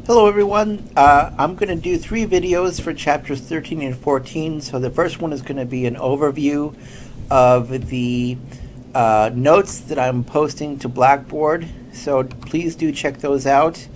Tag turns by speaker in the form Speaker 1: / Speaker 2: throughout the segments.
Speaker 1: Hello everyone. I'm going to do 3 videos for chapters 13 and 14. So the first one is going to be an overview of the notes that I'm posting to Blackboard. So please do check those out.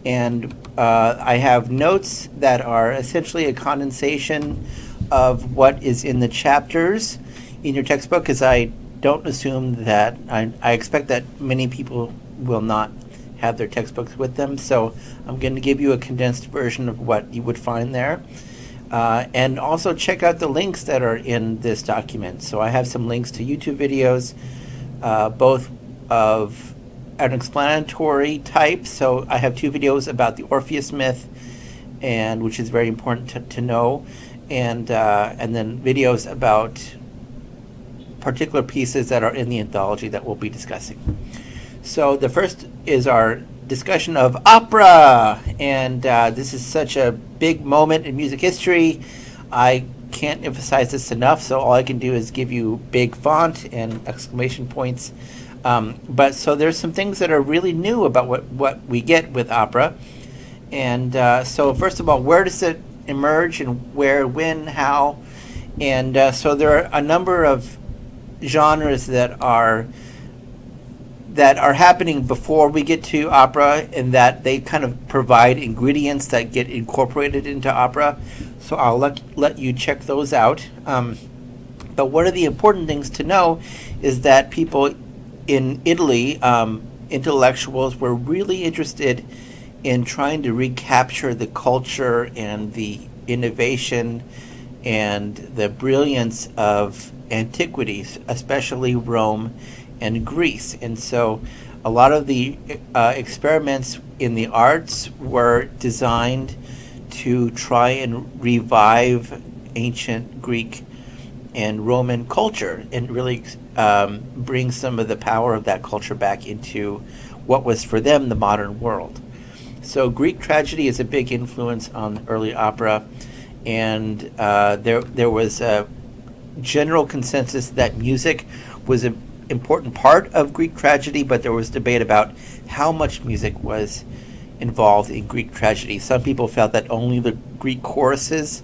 Speaker 1: And I have notes that are essentially a condensation of what is in the chapters in your textbook, because I don't assume that, I expect that many people will not have their textbooks with them. So I'm going to give you a condensed version of what you would find there. And also check out the links that are in this document. So I have some links to YouTube videos, both of an explanatory type. So I have 2 videos about the Orpheus myth, and which is very important to know, and then videos about particular pieces that are in the anthology that we'll be discussing. So the first is our discussion of opera, and this is such a big moment in music history. I can't emphasize this enough, so all I can do is give you big font and exclamation points. But so there's some things that are really new about what we get with opera. And so first of all, where does it emerge, and where, when, how? And so there are a number of genres that are happening before we get to opera, and that they kind of provide ingredients that get incorporated into opera. So I'll let you check those out. But one of the important things to know is that people in Italy, intellectuals, were really interested in trying to recapture the culture and the innovation and the brilliance of antiquities, especially Rome and Greece. And so a lot of the experiments in the arts were designed to try and revive ancient Greek and Roman culture, and really bring some of the power of that culture back into what was for them the modern world. So Greek tragedy is a big influence on early opera, and there was a general consensus that music was an important part of Greek tragedy, but there was debate about how much music was involved in Greek tragedy. Some people felt that only the Greek choruses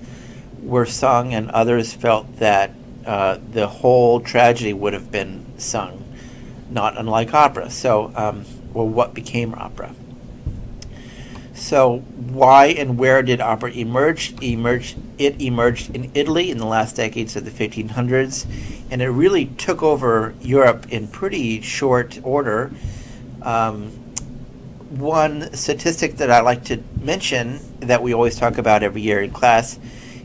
Speaker 1: were sung, and others felt that the whole tragedy would have been sung, not unlike opera. So, what became opera? So why and where did opera emerge? It emerged in Italy in the last decades of the 1500s, and it really took over Europe in pretty short order. One statistic that I like to mention, that we always talk about every year in class,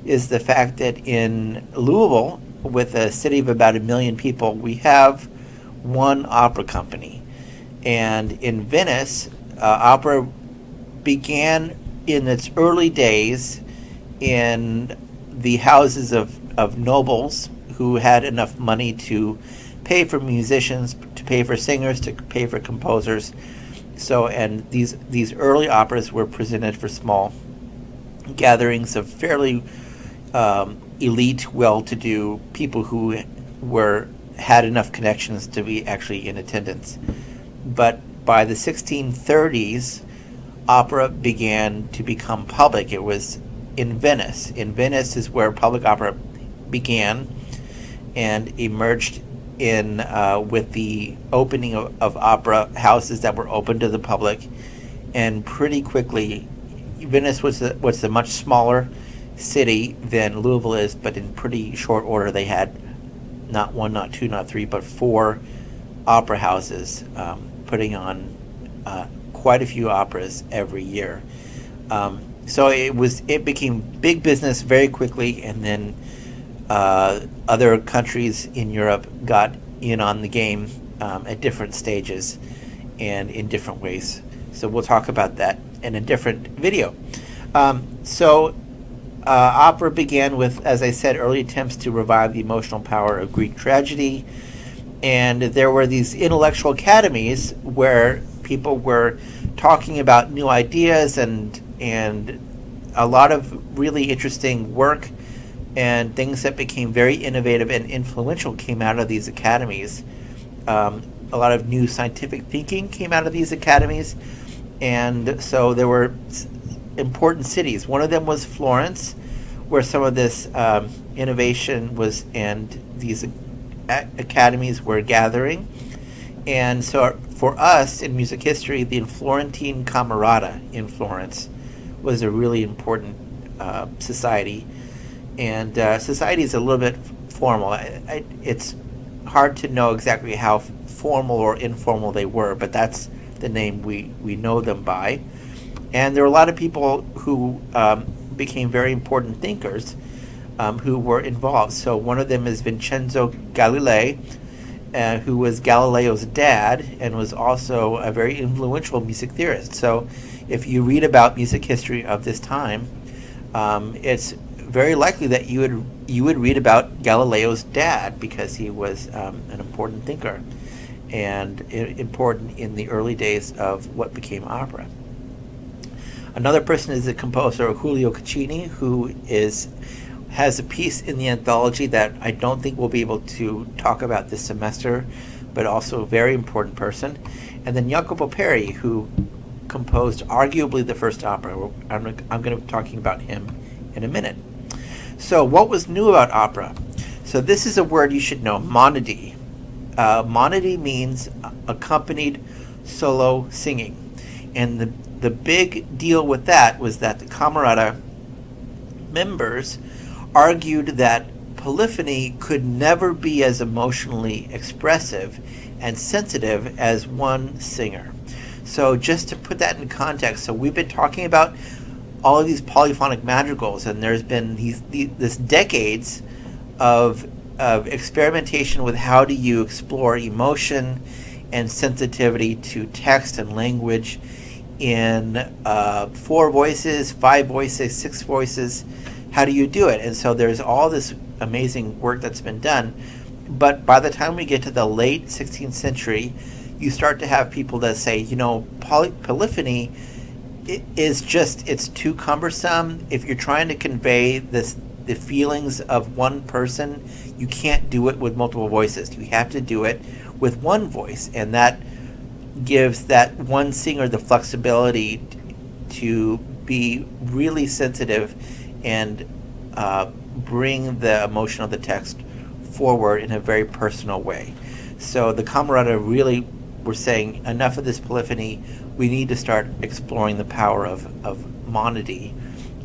Speaker 1: is the fact that in Louisville, with a city of about 1 million people, we have one opera company. And in Venice, opera began in its early days in the houses of nobles who had enough money to pay for musicians, to pay for singers, to pay for composers. So, and these early operas were presented for small gatherings of fairly elite, well-to-do people who had enough connections to be actually in attendance. But by the 1630s, opera began to become public. It was in Venice. In Venice is where public opera began and emerged in with the opening of opera houses that were open to the public. And pretty quickly, Venice was a much smaller city than Louisville is, but in pretty short order they had not 1, not 2, not 3, but 4 opera houses putting on quite a few operas every year. So it became big business very quickly, and then other countries in Europe got in on the game at different stages and in different ways. So we'll talk about that in a different video. Opera began with, as I said, early attempts to revive the emotional power of Greek tragedy, and there were these intellectual academies where people were talking about new ideas, and a lot of really interesting work and things that became very innovative and influential came out of these academies. A lot of new scientific thinking came out of these academies, and so there were important cities. One of them was Florence, where some of this innovation was, and these academies were gathering. And so for us in music history, the Florentine Camerata in Florence was a really important society. And society is a little bit formal. It's hard to know exactly how formal or informal they were, but that's the name we know them by. And there were a lot of people who became very important thinkers who were involved. So one of them is Vincenzo Galilei, who was Galileo's dad and was also a very influential music theorist. So if you read about music history of this time, it's very likely that you would read about Galileo's dad, because he was an important thinker and important in the early days of what became opera. Another person is the composer Giulio Caccini, who has a piece in the anthology that I don't think we'll be able to talk about this semester, but also a very important person. And then Jacopo Peri, who composed arguably the first opera. I'm going to be talking about him in a minute. So what was new about opera? So this is a word you should know, monody. Monody means accompanied solo singing. And the big deal with that was that the Camerata members argued that polyphony could never be as emotionally expressive and sensitive as one singer. So just to put that in context, so we've been talking about all of these polyphonic madrigals, and there's been this decades of experimentation with how do you explore emotion and sensitivity to text and language in 4 voices, 5 voices, 6 voices. How do you do it? And so there's all this amazing work that's been done. But by the time we get to the late 16th century, you start to have people that say, polyphony it's too cumbersome. If you're trying to convey the feelings of one person, you can't do it with multiple voices. You have to do it with one voice. And that gives that one singer the flexibility to be really sensitive and bring the emotion of the text forward in a very personal way. So the Camerata really were saying, enough of this polyphony, we need to start exploring the power of monody.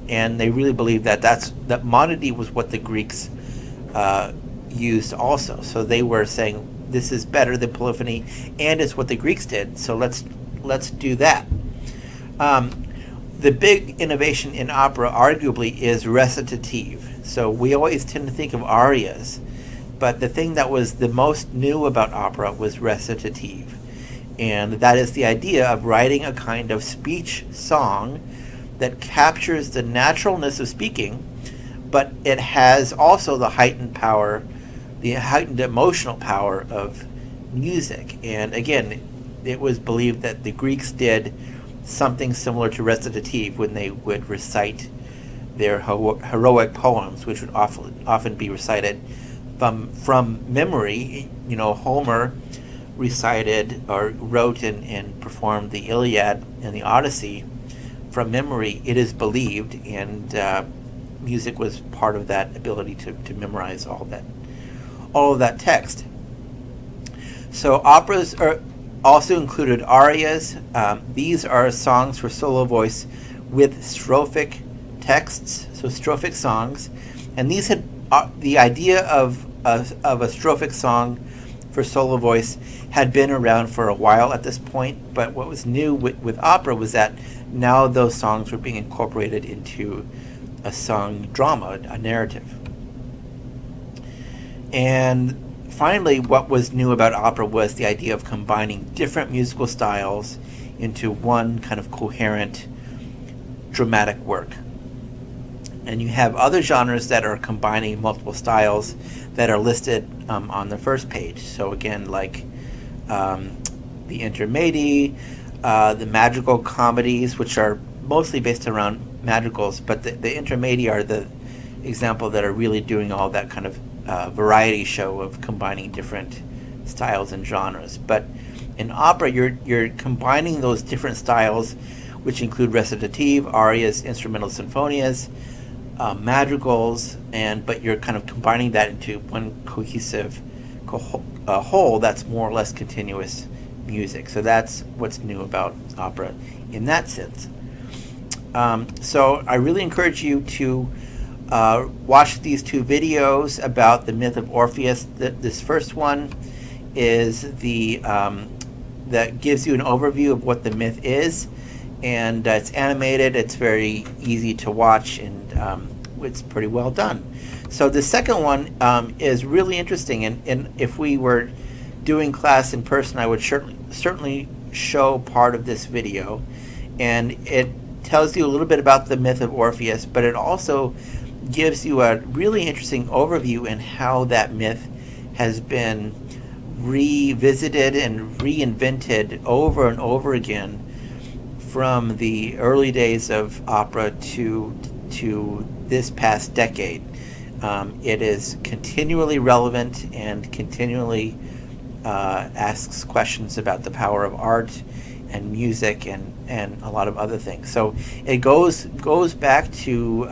Speaker 1: And they really believed that monody was what the Greeks used also. So they were saying, this is better than polyphony, and it's what the Greeks did, so let's do that. The big innovation in opera, arguably, is recitative. So we always tend to think of arias, but the thing that was the most new about opera was recitative. And that is the idea of writing a kind of speech song that captures the naturalness of speaking, but it has also the heightened power, the heightened emotional power of music. And again, it was believed that the Greeks did something similar to recitative when they would recite their heroic poems, which would often be recited from memory. Homer recited or wrote and performed the Iliad and the Odyssey from memory, it is believed, and music was part of that ability to memorize all of that text. So operas also included arias. These are songs for solo voice with strophic texts, so strophic songs. And these had the idea of a strophic song for solo voice had been around for a while at this point, but what was new with opera was that now those songs were being incorporated into a sung drama, a narrative. And finally, what was new about opera was the idea of combining different musical styles into one kind of coherent dramatic work. And you have other genres that are combining multiple styles that are listed on the first page. So again, like the intermedi, the madrigal comedies, which are mostly based around madrigals, but the intermedi are the example that are really doing all that kind of variety show of combining different styles and genres. But in opera, you're combining those different styles which include recitative, arias, instrumental sinfonias, madrigals, but you're kind of combining that into one cohesive whole that's more or less continuous music. So that's what's new about opera in that sense. So I really encourage you to watch these two videos about the myth of Orpheus. This first one is that gives you an overview of what the myth is, and it's animated. It's very easy to watch, and it's pretty well done. So the second one is really interesting, and if we were doing class in person, I would certainly show part of this video, and it tells you a little bit about the myth of Orpheus, but it also gives you a really interesting overview in how that myth has been revisited and reinvented over and over again from the early days of opera to this past decade. It is continually relevant and continually asks questions about the power of art and music and a lot of other things. So it goes back to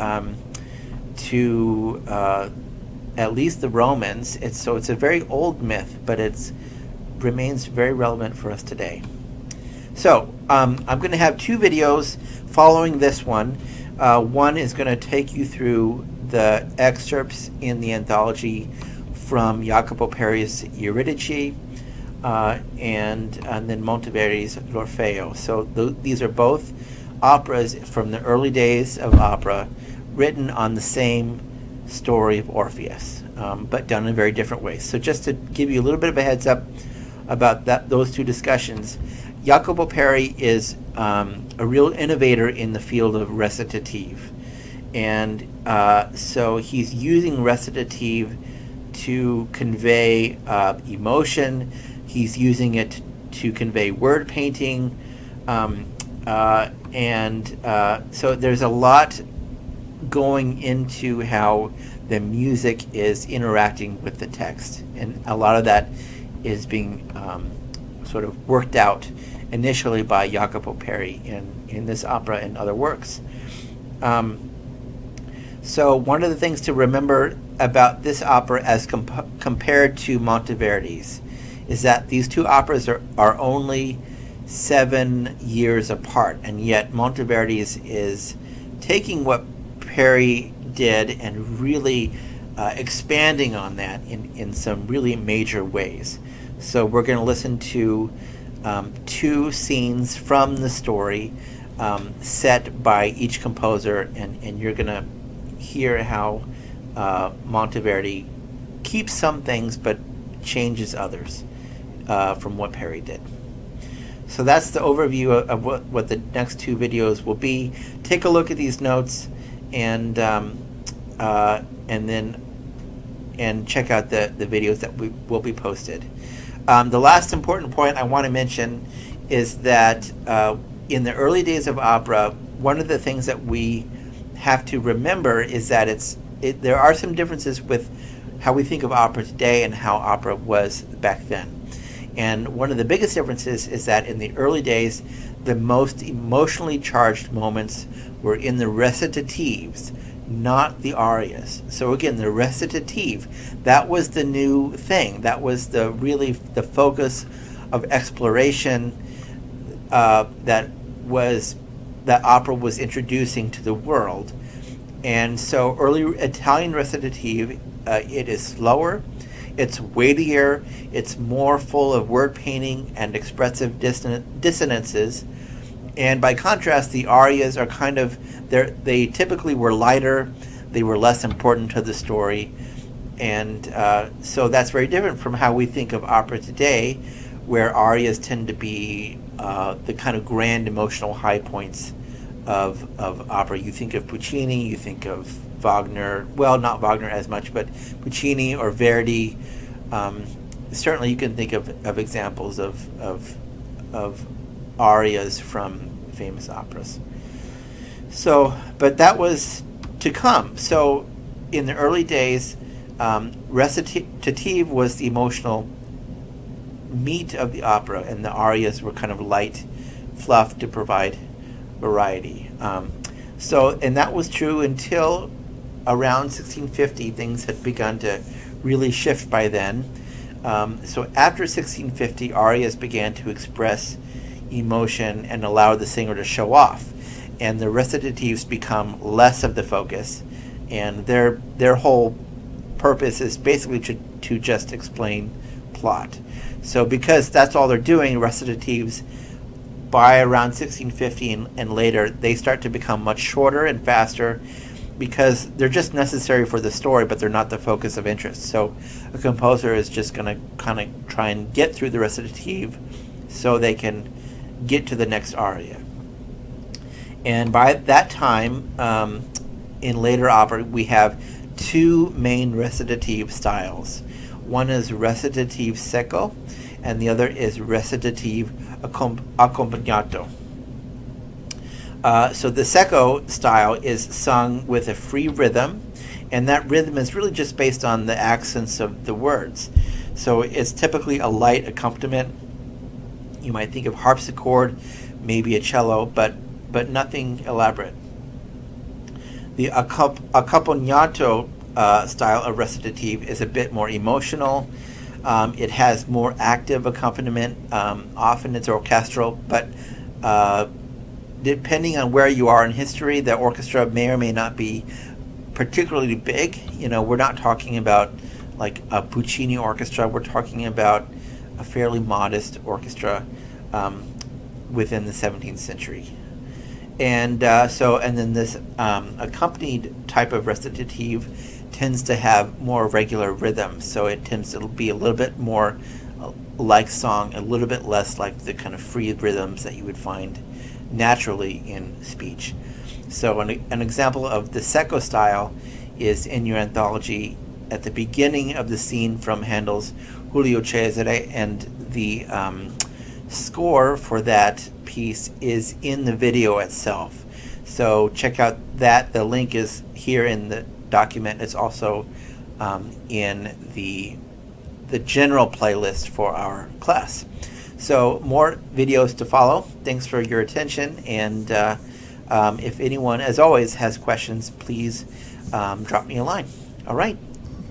Speaker 1: at least the Romans. It's a very old myth, but it remains very relevant for us today. So I'm going to have two videos following this one. One is going to take you through the excerpts in the anthology from Jacopo Peri's Eurydice, and then Monteverdi's L'Orfeo. So these are both operas from the early days of opera, written on the same story of Orpheus, but done in very different ways. So just to give you a little bit of a heads up about those two discussions, Jacopo Peri is a real innovator in the field of recitative. And so he's using recitative to convey emotion. He's using it to convey word painting. So there's a lot going into how the music is interacting with the text. And a lot of that is being sort of worked out initially by Jacopo Peri in this opera and other works. So one of the things to remember about this opera as compared to Monteverdi's is that these two operas are only 7 years apart, and yet Monteverdi's is taking what Peri did and really expanding on that in some really major ways. So we're going to listen to two scenes from the story set by each composer, and you're going to hear how Monteverdi keeps some things but changes others from what Peri did. So that's the overview of what the next two videos will be. Take a look at these notes and check out the videos that will be posted. The last important point I want to mention is that in the early days of opera, one of the things that we have to remember is that there are some differences with how we think of opera today and how opera was back then. And one of the biggest differences is that in the early days, the most emotionally charged moments were in the recitatives, not the arias. So again, the recitative, that was the new thing. That was the focus of exploration that opera was introducing to the world. And so early Italian recitative, it is slower, it's weightier, it's more full of word painting and expressive dissonances. And by contrast, the arias are they typically were lighter, they were less important to the story. And so that's very different from how we think of opera today, where arias tend to be the kind of grand emotional high points of opera. You think of Puccini, you think of Wagner, well, not Wagner as much, but Puccini or Verdi. Certainly you can think of examples of arias from famous operas. So, but that was to come. So in the early days, recitative was the emotional meat of the opera, and the arias were kind of light fluff to provide variety. And that was true until around 1650. Things had begun to really shift by then. So after 1650, arias began to express emotion and allow the singer to show off, and the recitatives become less of the focus, and their whole purpose is basically to just explain plot. So because that's all they're doing, recitatives by around 1650 and later, they start to become much shorter and faster because they're just necessary for the story, but they're not the focus of interest. So a composer is just going to kind of try and get through the recitative so they can get to the next aria. And by that time, in later opera, we have two main recitative styles. One is recitative secco, and the other is recitative accompagnato. So the secco style is sung with a free rhythm, and that rhythm is really just based on the accents of the words. So it's typically a light accompaniment. You might think of harpsichord, maybe a cello, but nothing elaborate. The accompagnato style of recitative is a bit more emotional. It has more active accompaniment. Often it's orchestral, but depending on where you are in history, the orchestra may or may not be particularly big. We're not talking about like a Puccini orchestra. We're talking about a fairly modest orchestra within the 17th century. And then this accompanied type of recitative tends to have more regular rhythm, so it tends to be a little bit more like song, a little bit less like the kind of free rhythms that you would find naturally in speech. So an example of the secco style is in your anthology at the beginning of the scene from Handel's Julio Cesare, and the score for that piece is in the video itself. So check out that. The link is here in the document. It's also in the general playlist for our class. So more videos to follow. Thanks for your attention, and if anyone, as always, has questions, please drop me a line. All right,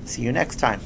Speaker 1: see you next time.